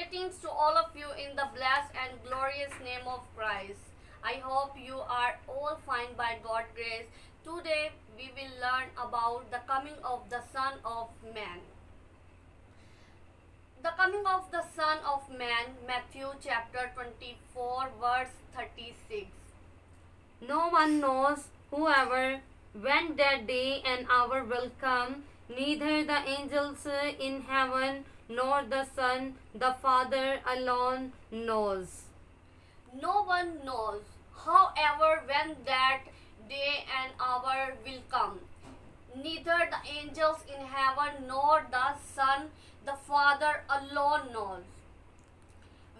Greetings to all of you in the blessed and glorious name of Christ. I hope you are all fine by God's grace. Today we will learn about the coming of the Son of Man. The coming of the Son of Man, Matthew chapter 24, verse 36. No one knows, however, when that day and hour will come, neither the angels in heaven nor the Son, the Father alone knows. No one knows, however, when that day and hour will come. Neither the angels in heaven nor the Son, the Father alone knows.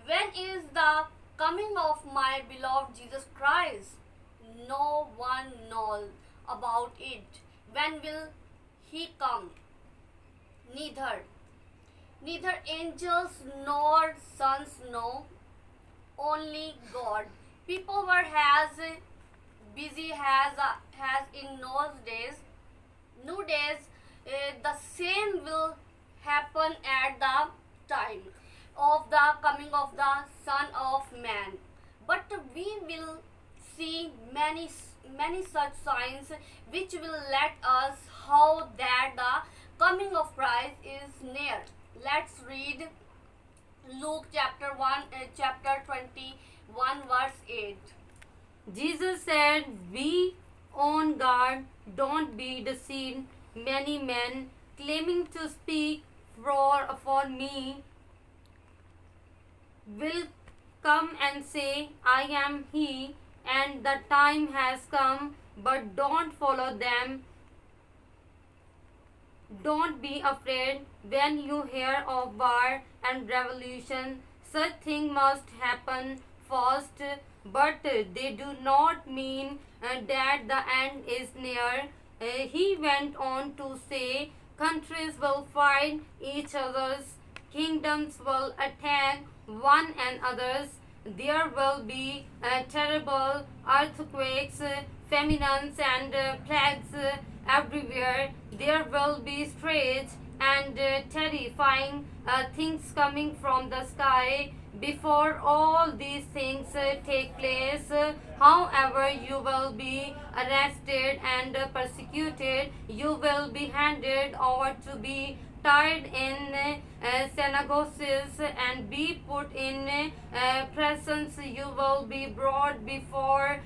When is the coming of my beloved Jesus Christ? No one knows about it. When will he come? Neither angels nor sons know, only God. People were as busy as in those days. Nowadays, the same will happen at the time of the coming of the Son of Man. But we will see many such signs which will let us how that the coming of Christ is near. Let's read Luke chapter 21 verse 8. Jesus said, "Be on guard, don't be deceived. Many men claiming to speak for me will come and say, I am he, and the time has come, but don't follow them. Don't be afraid when you hear of war and revolution. Such things must happen first, but they do not mean that the end is near." He went on to say, countries will fight each other's, kingdoms will attack one another's. There will be terrible earthquakes, famines, and plagues everywhere. There will be strange and terrifying things coming from the sky. Before all these things take place, however, you will be arrested and persecuted. You will be handed over to be tied in synagogues and be put in prisons. You will be brought before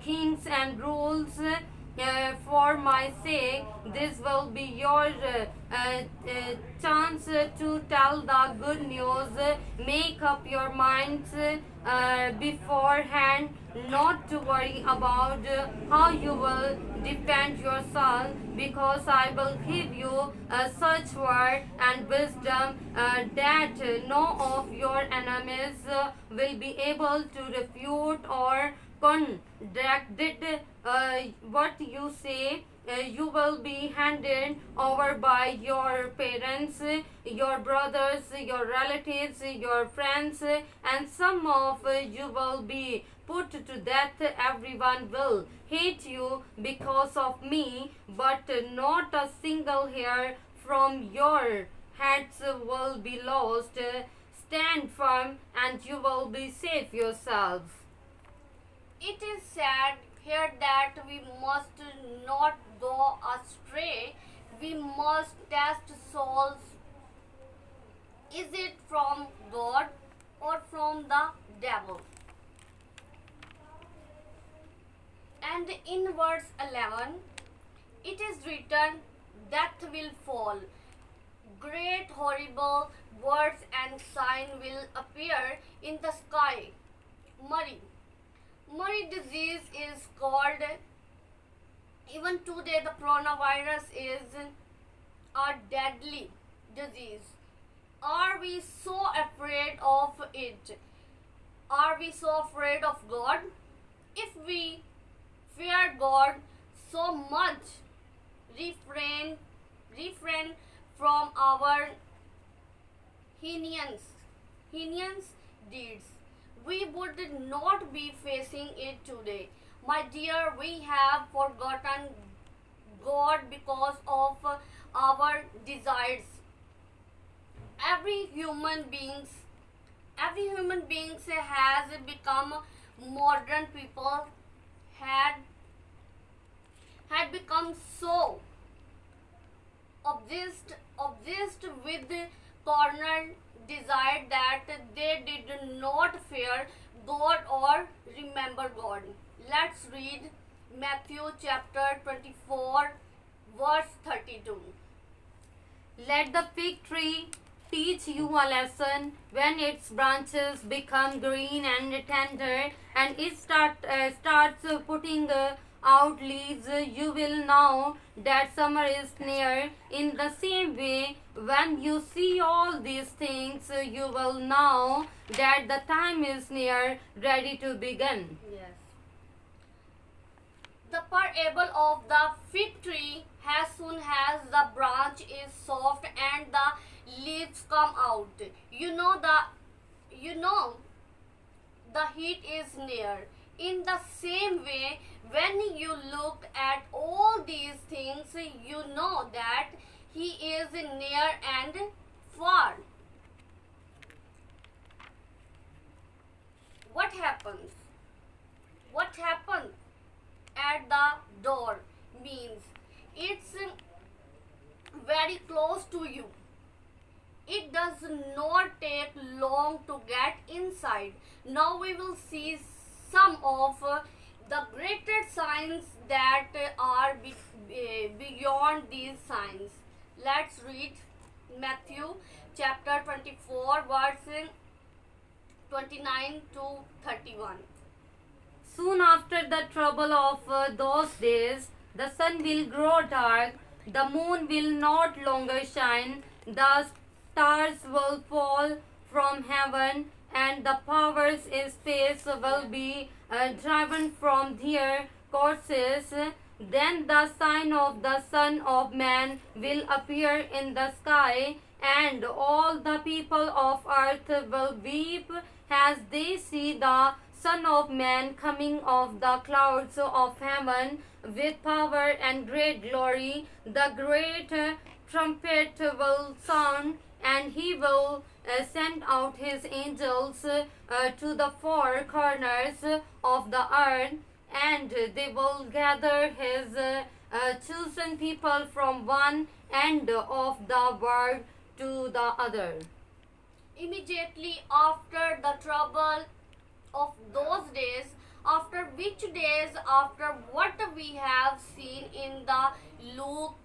kings and rules. For my sake, this will be your chance to tell the good news. Make up your minds beforehand not to worry about how you will defend yourself, because I will give you such word and wisdom that no of your enemies will be able to refute or contradict what you say. You will be handed over by your parents, your brothers, your relatives, your friends, and some of you will be put to death. Everyone will hate you because of me, but not a single hair from your heads will be lost. Stand firm and you will be safe yourselves. It is said here that we must not go astray. We must test souls. Is it from God or from the devil? And in verse 11, it is written, death will fall. Great horrible words and sign will appear in the sky. Murray disease is called, even today the coronavirus is a deadly disease. Are we so afraid of it? Are we so afraid of God? If we fear God so much, refrain from our heinous deeds, we would not be facing it today. My dear, we have forgotten God because of our desires. Every human beings Every human being has become modern people had had become so obsessed with corner desire that they did not fear God or remember God. Let's read Matthew chapter 24 verse 32. Let the fig tree teach you a lesson. When its branches become green and tender and it starts putting out leaves, you will know that summer is near. In the same way, when you see all these things, you will know that the time is near, ready to begin. Yes. The parable of the fig tree, as soon as the branch is soft and the leaves come out, you know the heat is near. In the same way, when you look at all these things, you know that he is near and far. What happens? What happens at the door means it's very close to you. It does not take long to get inside. Now we will see some of the greater signs that are beyond these signs. Let's read Matthew chapter 24 verse 29 to 31. Soon after the trouble of those days, the sun will grow dark, the moon will not longer shine, the stars will fall from heaven, and the powers in space will be driven from their courses. Then the sign of the Son of Man will appear in the sky, and all the people of earth will weep as they see the Son of Man coming of the clouds of heaven with power and great glory. The great trumpet will sound, and he will send out his angels to the four corners of the earth, and they will gather his chosen people from one end of the world to the other. Immediately after the trouble of those days, after which days, after what we have seen in the Luke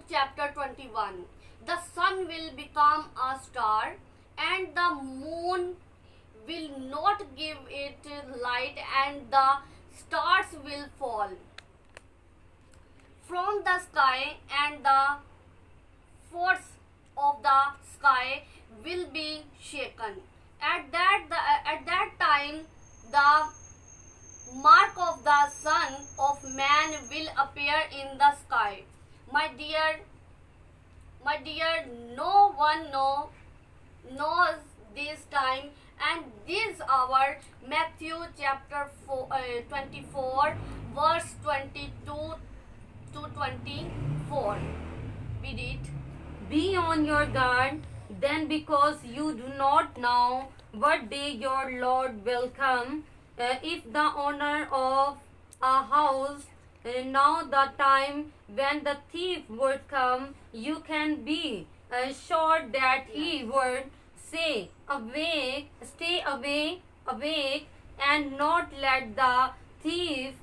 chapter 21, the sun will become a star and the moon will not give it light and the stars will fall from the sky and the force of the sky will be shaken. At that time, the mark of the Son of Man will appear in the sky. My dear, no one knows this time and this hour. Matthew chapter 24, verse 22 to 24. Read it. Be on your guard then, because you do not know what day your Lord will come. If the owner of a house know the time when the thief would come, you can be sure that he would say, awake, stay awake, and not let the thief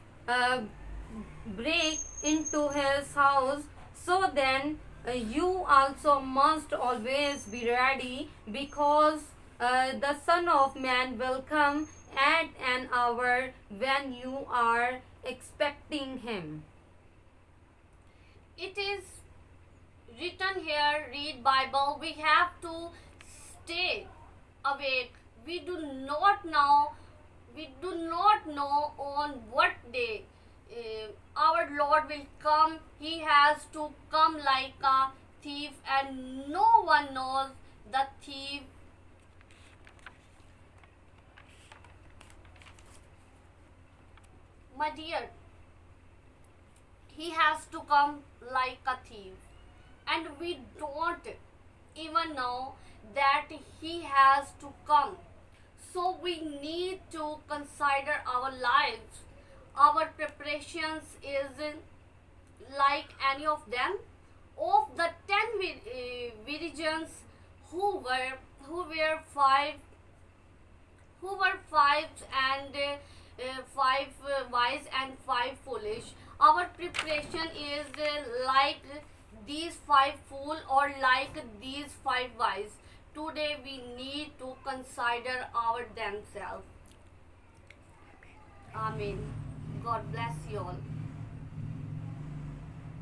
break into his house. So then, you also must always be ready, because the Son of Man will come at an hour when you are expecting him. It is written here, read Bible, we have to stay awake. We do not know on what day our Lord will come. He has to come like a thief, and no one knows the thief. My dear, he has to come like a thief, and we don't even know that he has to come. So we need to consider our lives. Our preparations is like any of them. Of the 10 virgins who were five and five wise and five foolish. Our preparation is like these five fool or like these five wise. Today we need to consider our themselves. Amen. God bless you all.